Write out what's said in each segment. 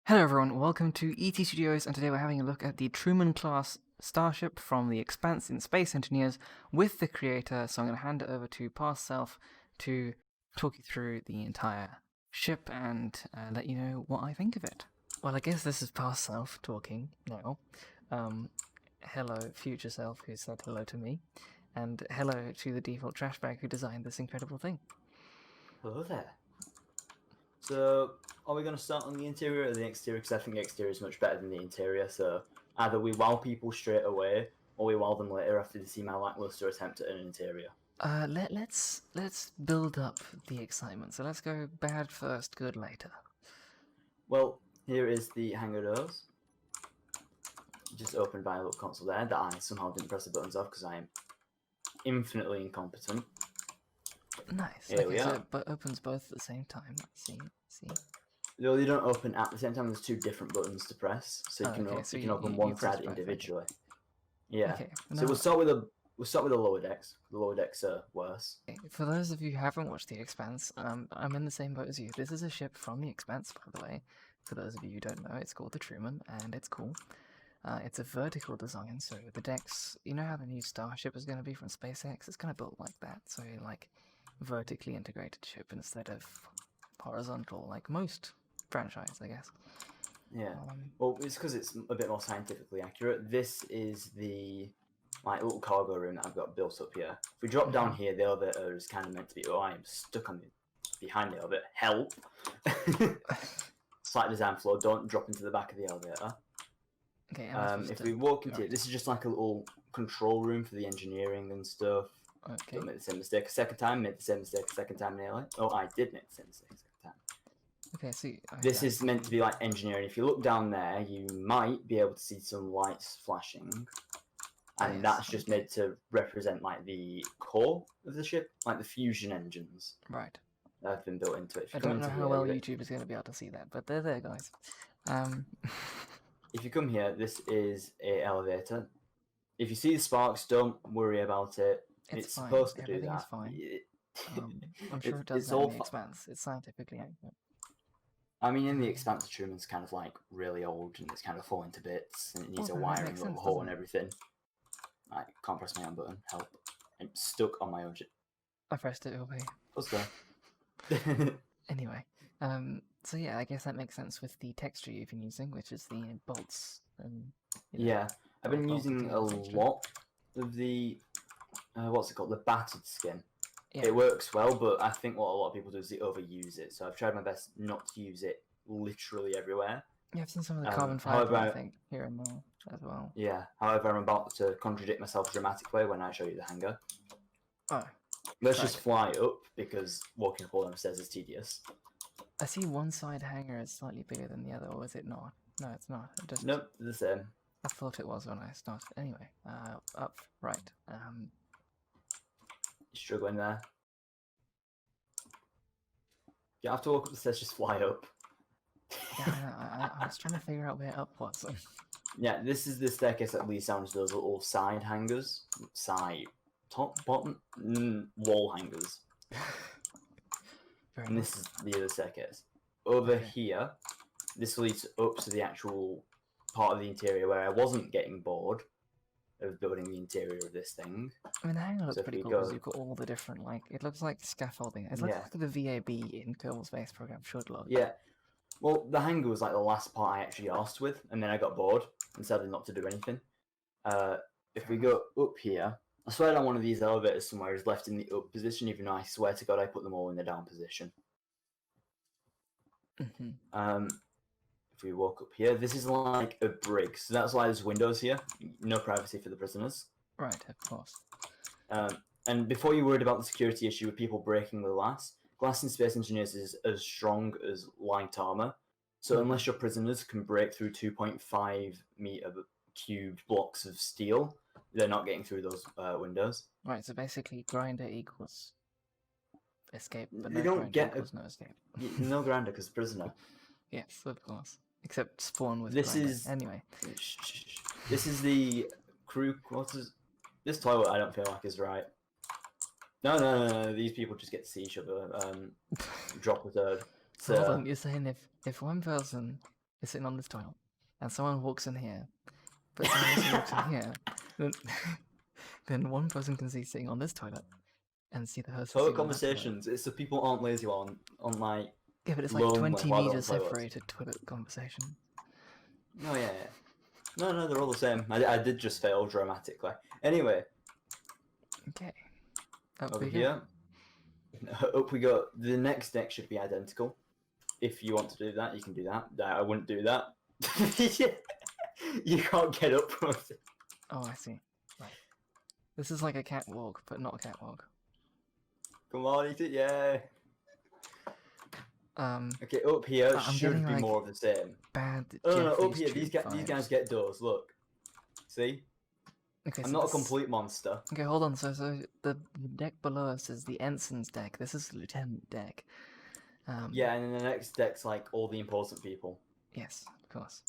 Hello everyone, welcome to ET Studios, and today we're having a look at the Truman Class starship from the Expanse in Space Engineers with the creator, so I'm going to hand it over to Past Self to talk you through the entire ship and let you know what I think of it. Well, I guess this is Past Self talking now. Hello, Future Self, who said hello to me, and hello to the default trash bag who designed this incredible thing. Hello there. So, are we going to start on the interior or the exterior? Because I think the exterior is much better than the interior. So, either we wow people straight away, or we wow them later after they see my lackluster attempt at an interior. Let's build up the excitement. So let's go bad first, good later. Well, here is the hangar doors. Just opened by a little console there that I somehow didn't press the buttons off because I am infinitely incompetent. Nice. Here we so are. it opens both at the same time. Let's see. Though they don't open at the same time, there's two different buttons to press, so you can open one side individually. Yeah. Okay. So we'll start with the lower decks. The lower decks are worse. Okay. For those of you who haven't watched The Expanse, I'm in the same boat as you. This is a ship from The Expanse, by the way. For those of you who don't know, it's called the Truman, and it's cool. It's a vertical design, so the decks, you know how the new Starship is going to be from SpaceX? It's kind of built like that, so like vertically integrated ship instead of horizontal, like most franchise, I guess. Yeah. Well, it's because it's a bit more scientifically accurate. This is the little cargo room that I've got built up here. If we drop down here, the elevator is kind of meant to be. Oh, I am stuck on behind the elevator. Help! Slight design flaw. Don't drop into the back of the elevator. Okay. If we walk into it, this is just like a little control room for the engineering and stuff. Okay. Don't make the same mistake a second time. Made the same mistake a second time nearly. Oh, I did make the same mistake a second time. Okay, so this is meant to be like engineering. If you look down there, you might be able to see some lights flashing, and that's just made to represent like the core of the ship, like the fusion engines. Right. That have been built into it. I don't know how well YouTube is going to be able to see that, but they're there, guys. If you come here, this is an elevator. If you see the sparks, don't worry about it. It's supposed to do that. Everything's fine. I'm sure it does that in The Expanse. It's scientifically accurate. I mean, in The Expanse, Truman's kind of like really old and it's kind of falling to bits and it needs a wiring little hole and everything. I can't press my own button. Help. I'm stuck on my own shit. I pressed it, okay. Let's go. Anyway, so yeah, I guess that makes sense with the texture you've been using, which is the bolts. And, yeah, I've been using a lot of the, what's it called, the battered skin. Yeah. It works well, but I think what a lot of people do is they overuse it. So I've tried my best not to use it literally everywhere. Yeah, I've seen some of the carbon fiber, I think, here and there as well. Yeah, however, I'm about to contradict myself dramatically when I show you the hangar. Oh. Let's just fly up, because walking up all them stairs is tedious. I see one side hangar is slightly bigger than the other, or is it not? No, it's not. Nope, the same. I thought it was when I started. Anyway, up, right. Struggling there. You have to walk up the stairs, just fly up. Yeah, I was trying to figure out where up was. Yeah, this is the staircase that leads down to those little side hangars. Top, bottom, wall hangers. And this is the other staircase. Over here, this leads up to the actual part of the interior where I wasn't getting bored of building the interior of this thing. I mean, the hangar looks pretty cool because you've got all the different, like, it looks like scaffolding. It looks like the VAB in Kerbal Space Program should look. Yeah. Well, the hangar was like the last part I actually asked with, and then I got bored and decided not to do anything. If we go up here, I swear down one of these elevators somewhere is left in the up position, even though I swear to God I put them all in the down position. If we walk up here, this is like a brig, so that's why there's windows here. No privacy for the prisoners. Right, of course. And before you're worried about the security issue with people breaking the glass in Space Engineers is as strong as light armor. So unless your prisoners can break through 2.5 meter cubed blocks of steel, they're not getting through those windows. Right, so basically grinder equals escape, but no grinder equals no escape. No grinder because prisoner. Yes, of course. Except spawn with anyway. This is the crew quarters. This toilet I don't feel like is right. No. These people just get to see each other. Drop a third. So hold on, you're saying if one person is sitting on this toilet, and someone walks in here, but someone also walks in here, then one person can see sitting on this toilet and see the host Toilet sitting on that toilet. conversations. It's so people aren't lazy on like. Yeah, but it's like lonely 20 while they're on meters toilets. separated toilet conversation. Oh yeah. No, they're all the same. I did just fail dramatically. Anyway, Okay. Up over we go. here, up we go. The next deck should be identical. If you want to do that, you can do that. I wouldn't do that. You can't get up from it. Oh, I see. Right. This is like a catwalk, but not a catwalk. Come on, eat it, yeah. Okay, up here I'm should getting, be like, more of the same. Bad. Oh no, up Jeffries here, Tube these guys vibes. get doors. Look, see, Okay, I'm so not a this- complete monster. Okay, hold on. So the deck below us is the ensign's deck. This is the lieutenant deck. Yeah, and then the next deck's like all the important people. Yes, of course.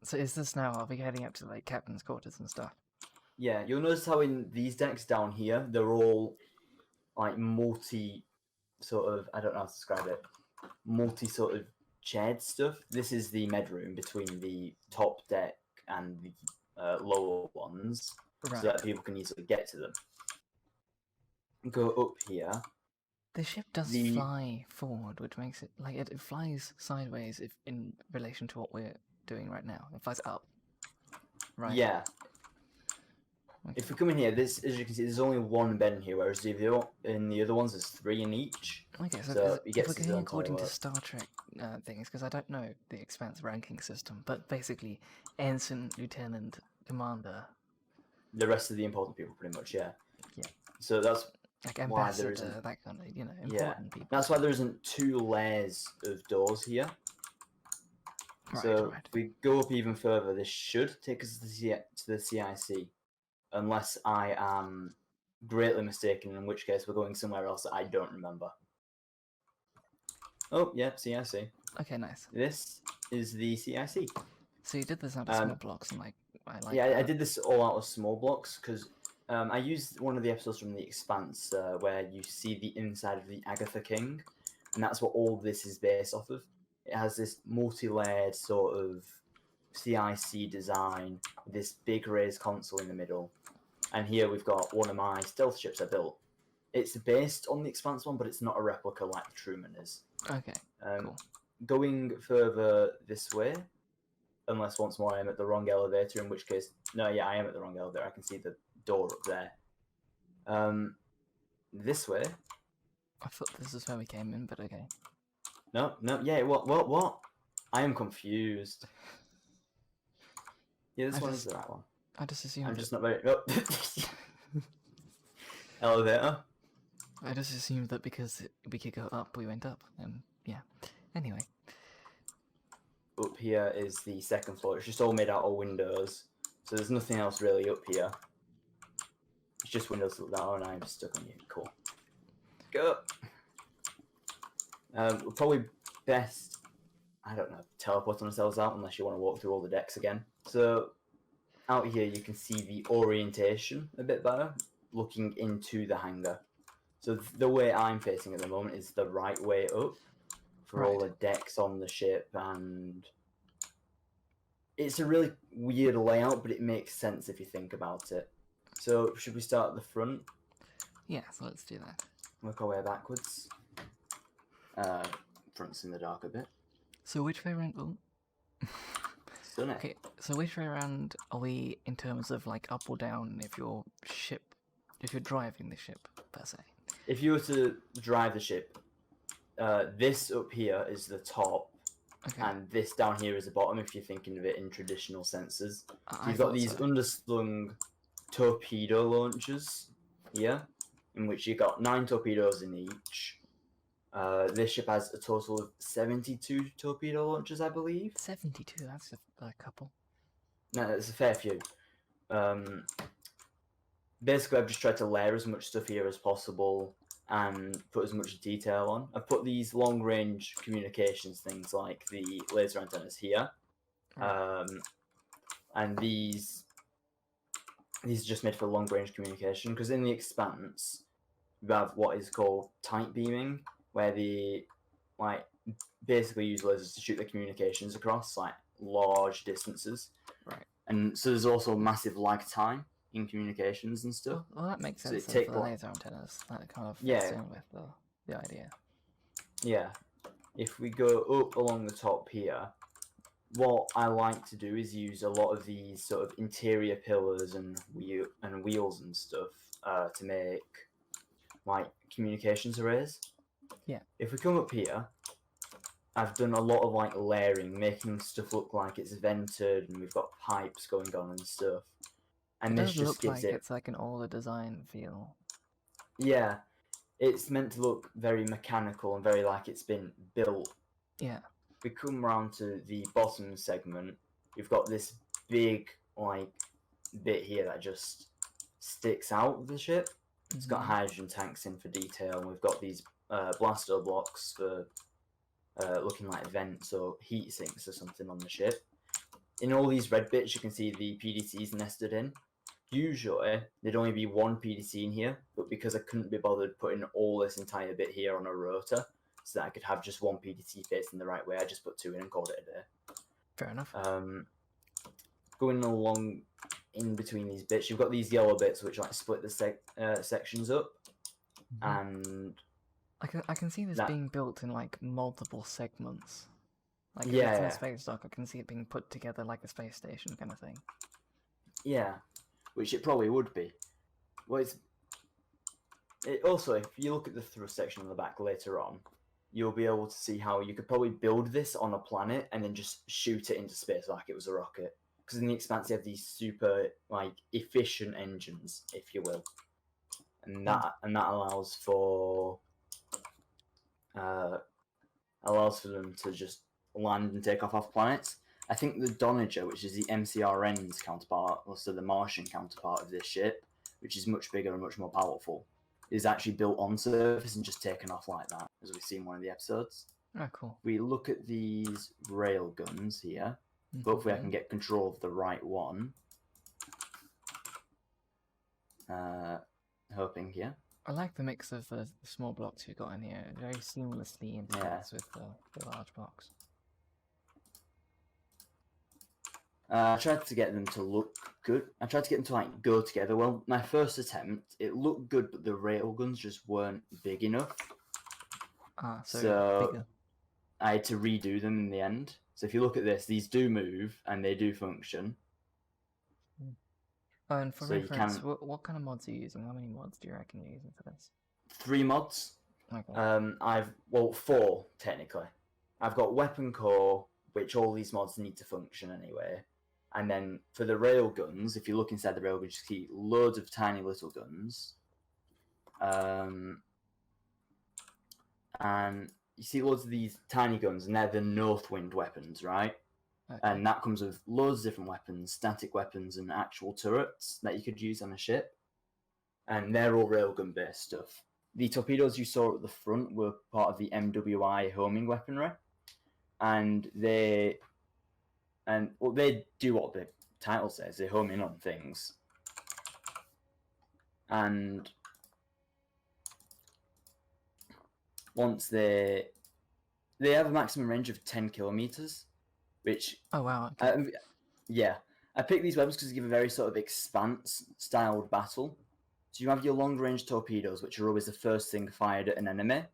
So is this now? Are we heading up to like captain's quarters and stuff? Yeah, you'll notice how in these decks down here, they're all like multi sort of, I don't know how to describe it, multi sort of shared stuff. This is the med room between the top deck and the lower ones, Right. so that people can easily get to them. Go up here. The ship does The- fly forward, which makes it like it flies sideways if in relation to what we're doing right now. It flies up. Right. Yeah. Okay. If we come in here, this, as you can see, there's only one bed in here, whereas in the other ones there's 3 in each. Okay, so, So is, he if gets we're his going own according to toilet. Star Trek things, because I don't know the Expanse ranking system, but basically, ensign, lieutenant, commander, The rest of the important people, pretty much, yeah. Yeah. So that's like why there ambassador, isn't. that kind of, Yeah, important people. that's why there isn't 2 layers of doors here. Right, So right. if we go up even further, this should take us to the CIC, unless I am greatly mistaken, in which case we're going somewhere else that I don't remember. Oh, yeah, CIC. Okay, nice. This is the CIC. So you did this out of small blocks, and like, I like Yeah, that. I did this all out of small blocks because I used one of the episodes from The Expanse where you see the inside of the Agatha King, and that's what all this is based off of. It has this multi-layered sort of CIC design, with this big raised console in the middle, and here we've got one of my stealth ships I built. It's based on the Expanse one, but it's not a replica like the Truman is. Okay, cool. Going further this way, unless once more I am at the wrong elevator, in which case, no, yeah, I am at the wrong elevator. I can see the door up there. This way. I thought this is where we came in, but okay. No, yeah, what? I am confused. Yeah, this one is the right one. I just assumed. I'm just not very. Oh. Elevator. I just assumed that because we could go up, we went up, and yeah. Anyway. Up here is the second floor. It's just all made out of windows, so there's nothing else really up here. It's just windows that look down, and I'm stuck on you. Cool. Go. We're probably best, I don't know, teleport ourselves out unless you want to walk through all the decks again. So out here you can see the orientation a bit better, looking into the hangar. So the way I'm facing at the moment is the right way up for all the decks on the ship, and it's a really weird layout, but it makes sense if you think about it. So should we start at the front? Yeah, so let's do that. Work our way backwards. Front's in the dark a bit. So which way around? Oh. Stunning. Okay, so which way around are we in terms of like up or down if you're driving the ship per se? If you were to drive the ship, this up here is the top, Okay. and this down here is the bottom. If you're thinking of it in traditional senses, so I you've got thought these so. underslung torpedo launchers here, in which you've got 9 torpedoes in each. This ship has a total of 72 torpedo launchers, I believe. 72, that's a couple. No, it's a fair few. Basically, I've just tried to layer as much stuff here as possible and put as much detail on. I've put these long-range communications things like the laser antennas here, and these are just made for long-range communication, because in the Expanse we have what is called tight beaming, where they basically use lasers to shoot the communications across, like large distances. Right. And so there's also massive lag time in communications and stuff. Well, that makes So sense it then take for the like- laser antennas. That kind of fits Yeah. in with the idea. Yeah. If we go up along the top here, what I like to do is use a lot of these sort of interior pillars and wheels and stuff to make like communications arrays. Yeah. If we come up here, I've done a lot of like layering, making stuff look like it's vented, and we've got pipes going on and stuff. And It this does just look gives like it, it's like an older design feel. yeah, it's meant to look very mechanical and very like it's been built. Yeah. We come round to the bottom segment. We've got this big like bit here that just sticks out of the ship. It's got hydrogen tanks in for detail, and we've got these blaster blocks for looking like vents or heat sinks or something on the ship. In all these red bits, you can see the PDCs nested in. Usually, there'd only be one PDC in here, but because I couldn't be bothered putting all this entire bit here on a rotor, so that I could have just one PDC facing the right way, I just put two in and called it a day. Fair enough. Going along in between these bits, you've got these yellow bits which like split the sections up, and I can see this being built in like multiple segments. Like if Yeah, it's in yeah. a space dock, I can see it being put together like a space station kind of thing. yeah, which it probably would be. Well, also, if you look at the thrust section on the back later on, you'll be able to see how you could probably build this on a planet and then just shoot it into space like it was a rocket. Because in the Expanse, you have these super like efficient engines, if you will, and that allows for them to just land and take off planets. I think the Donager, which is the MCRN's counterpart, also the Martian counterpart of this ship, which is much bigger and much more powerful, is actually built on surface and just taken off like that, as we've seen in one of the episodes. Oh, cool. We look at these railguns here. Hopefully I can get control of the right one. Hoping here. I like the mix of the small blocks you've got in here. It very seamlessly integrates with the large blocks. I tried to get them to look good. I tried to get them to like go together. Well, my first attempt, it looked good, but the railguns just weren't big enough. So bigger. I had to redo them in the end. So if you look at this, these do move and they do function. Oh, and for reference, what kind of mods are you using? How many mods do you reckon you're using for this? 3 mods. Okay. 4 technically. I've got Weapon Core, which all these mods need to function anyway. And then for the railguns, if you look inside the railguns, you see loads of tiny little guns. And you see loads of these tiny guns, and they're the Northwind weapons, right? Okay. And that comes with loads of different weapons, static weapons, and actual turrets that you could use on a ship. And they're all railgun based stuff. The torpedoes you saw at the front were part of the MWI homing weaponry. And they do what the title says, they home in on things. And once they have a maximum range of 10 kilometers, which... Oh, wow. Okay. Yeah. I picked these weapons because they give a very sort of Expanse-styled battle. So you have your long-range torpedoes, which are always the first thing fired at an enemy.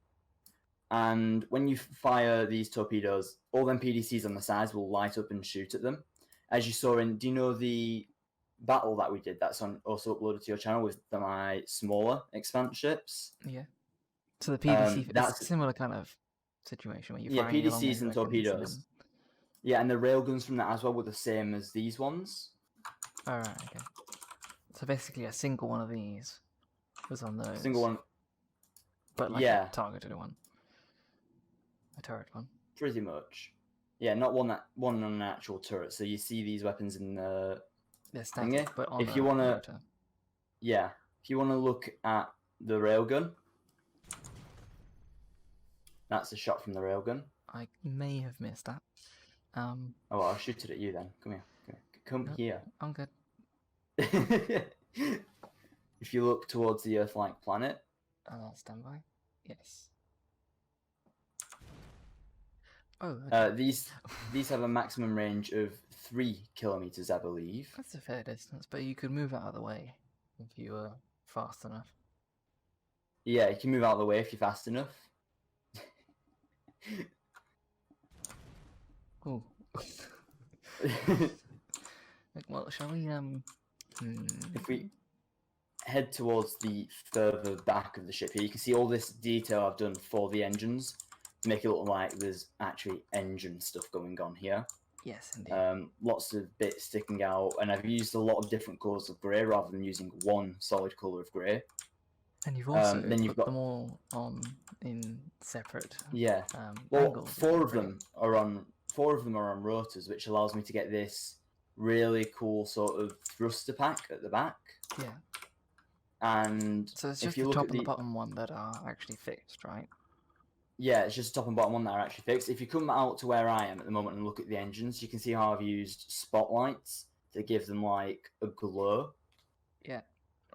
And when you fire these torpedoes, all them PDCs on the sides will light up and shoot at them. As you saw in... Do you know the battle that we did that's also uploaded to your channel with my smaller Expanse ships? Yeah. So the PDC that's a similar kind of situation where you fire PDCs and torpedoes. Yeah, and the railguns from that as well were the same as these ones. Alright, okay. So basically a single one of these was on those. Single one. But like a targeted one. A turret one. Pretty much. Yeah, not one on an actual turret. So you see these weapons in the... They're static, but on if you want to... Yeah. If you want to look at the railgun... That's a shot from the railgun. I may have missed that. Oh, well, I'll shoot it at you then. Come here. Come here. I'm good. If you look towards the Earth-like planet. Stand by. Yes. Oh, okay. These have a maximum range of 3 kilometers, I believe. That's a fair distance, but you could move out of the way if you were fast enough. Yeah, you can move out of the way if you're fast enough. Oh. Well, shall we If we head towards the further back of the ship here, you can see all this detail I've done for the engines to make it look like there's actually engine stuff going on here. Yes, indeed. Lots of bits sticking out, and I've used a lot of different colours of grey rather than using one solid colour of grey. And you've also then you've put got them all on in separate well, angles. four of them are on rotors, which allows me to get this really cool sort of thruster pack at the back. Yeah. And so it's just if you the look top at and the bottom one that are actually fixed, right? Yeah, it's just the top and bottom one that are actually fixed. If you come out to where I am at the moment and look at the engines, you can see how I've used spotlights to give them like a glow. Yeah,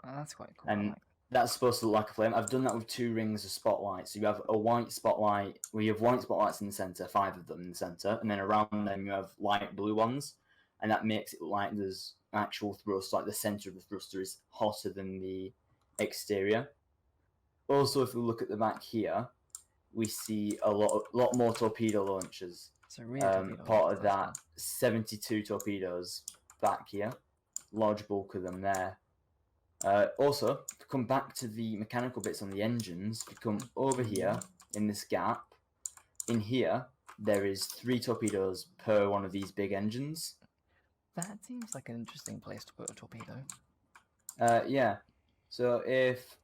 that's quite cool. And that's supposed to look like a flame. I've done that with 2 rings of spotlights. So you have a white spotlight, you have white spotlights in the center, 5 of them in the center, and then around them you have light blue ones, and that makes it look like there's actual thrust, like the center of the thruster is hotter than the exterior. Also, if we look at the back here, we see a lot more torpedo launchers. So torpedo part of that, 72 torpedoes back here, large bulk of them there. Also, to come back to the mechanical bits on the engines, if you come over here in this gap, in here there is 3 torpedoes per one of these big engines. That seems like an interesting place to put a torpedo. Yeah. So if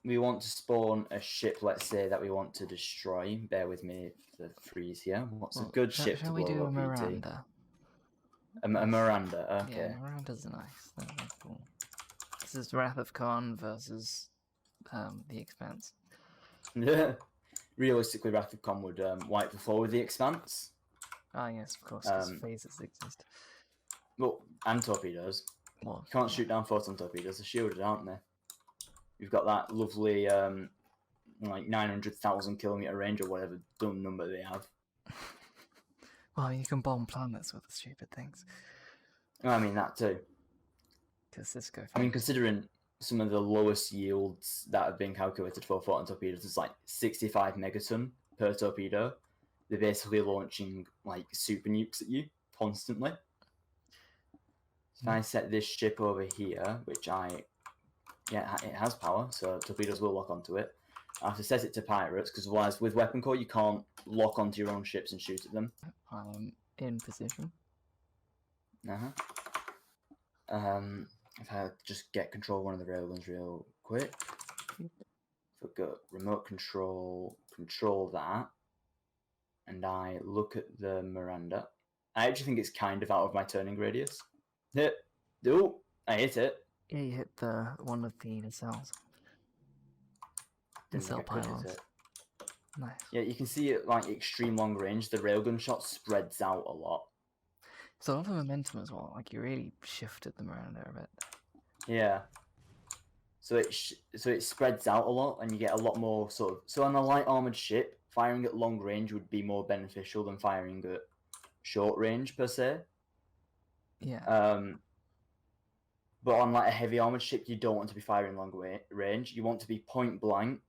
we want to spawn a ship, let's say, that we want to destroy, bear with me for the freeze here. What's a good ship to blow up? Shall we do a Miranda? A Miranda, okay. Yeah, Miranda's nice. That's cool. This is Wrath of Khan versus The Expanse. Realistically, Wrath of Khan would wipe the floor with The Expanse. Ah, yes, of course, because phasers exist. Well, and torpedoes. Well, you can't shoot down photon torpedoes, they're shielded, aren't they? You've got that lovely, like 900,000 kilometer range or whatever dumb number they have. Well, you can bomb planets with the stupid things. I mean, that too. I mean, considering some of the lowest yields that have been calculated for photon torpedoes, it's like 65 megaton per torpedo. They're basically launching like super nukes at you constantly. So if I set this ship over here, which it has power, so torpedoes will lock onto it. I have to set it to pirates, because otherwise with weapon core you can't lock onto your own ships and shoot at them. I'm in position. If I just get control of one of the railguns real quick. If I go remote control that, and I look at the Miranda, I actually think it's kind of out of my turning radius. I hit it. Yeah, you hit one of the nacelles. Nacelle pylons. Nice. Yeah, you can see it like extreme long range. The railgun shot spreads out a lot. So a lot of momentum as well. Like you really shifted the Miranda a bit. Yeah. So it spreads out a lot, and you get a lot more sort of. So on a light armored ship, firing at long range would be more beneficial than firing at short range per se. Yeah. But on like a heavy armored ship, you don't want to be firing long range. You want to be point blank,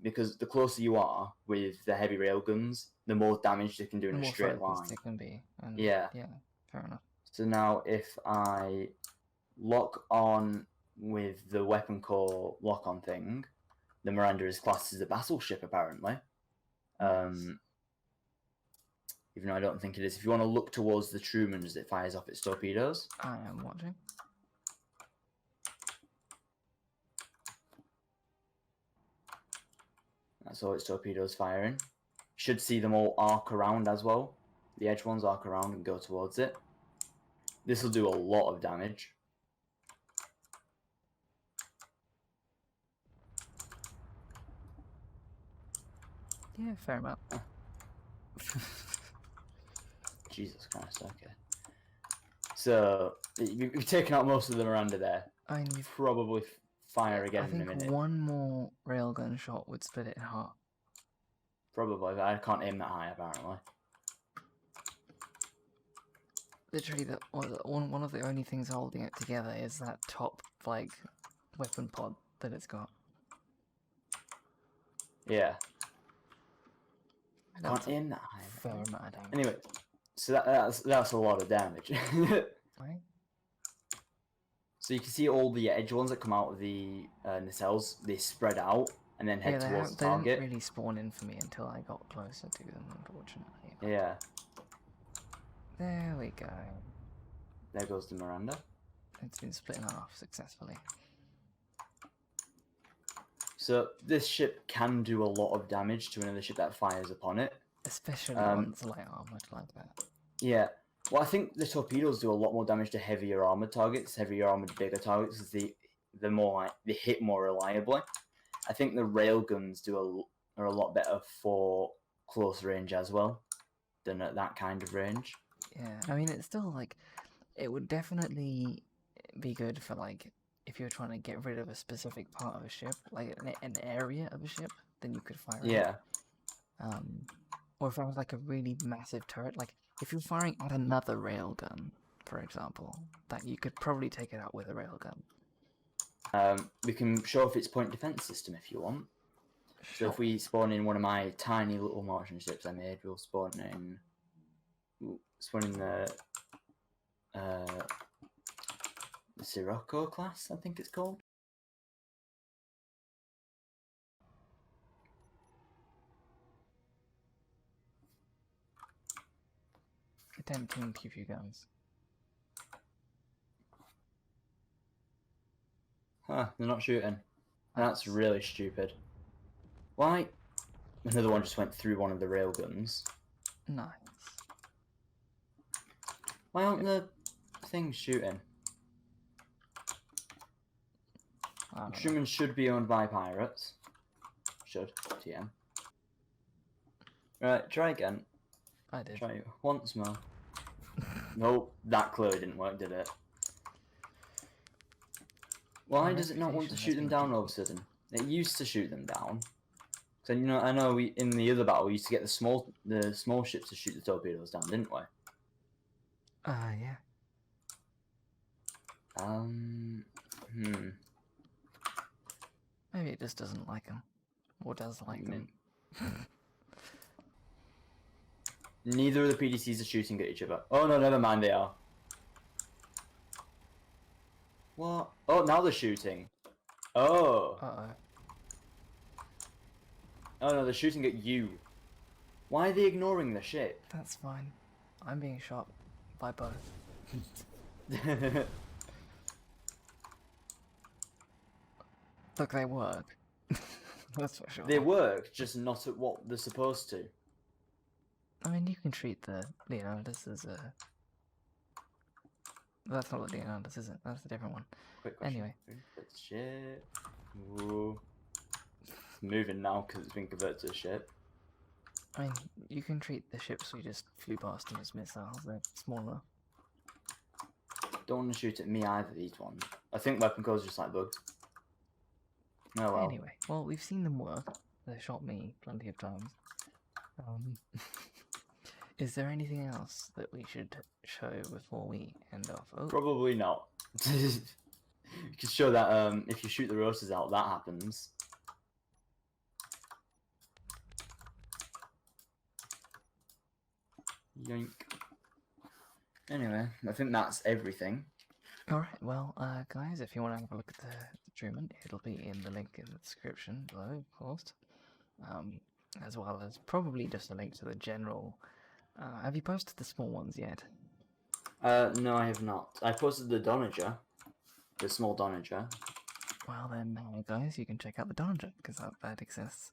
because the closer you are with the heavy railguns, the more damage they can do in a straight line. They can be. And yeah. Yeah. Fair enough. So now if I lock on with the weapon core lock-on thing, the Miranda is classed as a battleship apparently. Even though I don't think it is. If you want to look towards the Truman as it fires off its torpedoes. I am watching. That's all its torpedoes firing. You should see them all arc around as well. The edge ones arc around and go towards it. This will do a lot of damage. Yeah, fair amount. Jesus Christ, okay. So, you've taken out most of the Miranda there. I mean, you've probably fire again in a minute. I think one more railgun shot would split it in half. Probably, but I can't aim that high apparently. literally one of the only things holding it together is that top like weapon pod that it's got. Yeah. I That's can't a aim that high. fair amount of damage. Anyway, so that's a lot of damage. Right? So you can see all the edge ones that come out of the nacelles. They spread out and then head towards the They didn't target. really spawn in for me until I got closer to them, unfortunately. Yeah. There we go. There goes the Miranda. It's been split in half successfully. So this ship can do a lot of damage to another ship that fires upon it. Especially ones light armored like that. Yeah. Well, I think the torpedoes do a lot more damage to heavier armored targets, heavier armored bigger targets, because they're more like they hit more reliably. I think the railguns are a lot better for close range as well than at that kind of range. Yeah, I mean, it's still like, it would definitely be good for like, if you're trying to get rid of a specific part of a ship, like an area of a ship, then you could fire Yeah. it. Or if I was like a really massive turret, like if you're firing at another railgun, for example, that you could probably take it out with a railgun. We can show off its point defense system if you want. Sure. So if we spawn in one of my tiny little Martian ships I made, we'll spawn in the Sirocco class, I think it's called. Attempting to few guns. Huh, they're not shooting. That's really stupid. Why? Another one just went through one of the railguns. Nice. Why aren't the things shooting? Truman should be owned by pirates. Should. TM. Right, try again. I did. Try once more. Nope, that clearly didn't work, did it? Why does it not want to shoot them down all of a sudden? It used to shoot them down. So I know we in the other battle we used to get the small ships to shoot the torpedoes down, didn't we? Yeah. Maybe it just doesn't like them. Or does like them. Neither of the PDCs are shooting at each other. Oh no, never mind, they are. What? Oh, now they're shooting. Oh. Uh-oh. Oh no, they're shooting at you. Why are they ignoring the ship? That's fine. I'm being shot by both. Look, they work. That's for sure. They work, just not at what they're supposed to. I mean, you can treat the Leonidas as a... That's not the Leonidas, is it? That's a different one. Quick question. Anyway. Ship. Ooh. It's moving now because it's been converted to a ship. I mean, you can treat the ships we just flew past them as missiles. They're smaller. Don't want to shoot at me either, these ones. I think weapon codes just like bugs. Oh well. Anyway, well, we've seen them work. They shot me plenty of times. Is there anything else that we should show before we end off? Oh. Probably not. You can show that if you shoot the rotors out, that happens. Yoink. Anyway, I think that's everything. Alright, well, guys, if you want to have a look at the Truman, it'll be in the link in the description below, of course. As well as probably just a link to the general. Have you posted the small ones yet? No, I have not. I posted the Donager. The small Donager. Well then, guys, you can check out the Donager, because that exists.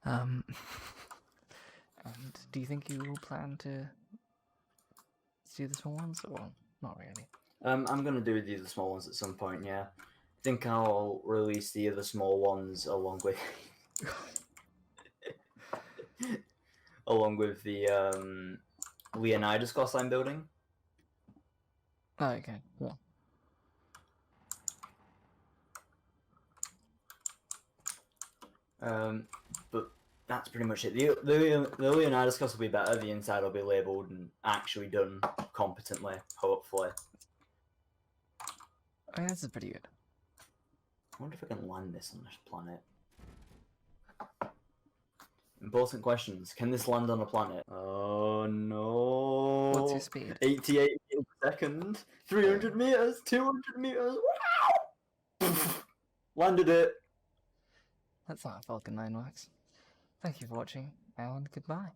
And do you think you will plan to do the small ones, or not really? I'm gonna do the other small ones at some point, yeah. I think I'll release the other small ones along with along with the Leonidas class I'm building. Oh, okay, yeah. But that's pretty much it. The Leonidas class will be better. The inside will be labelled and actually done competently, hopefully. Oh, yeah, this is pretty good. I wonder if I can land this on this planet. Important questions. Can this land on a planet? Oh no. What's your speed? 88 meters per second. 300 meters. 200 meters. Wow! Landed it. That's how a Falcon 9 works. Thank you for watching, and goodbye.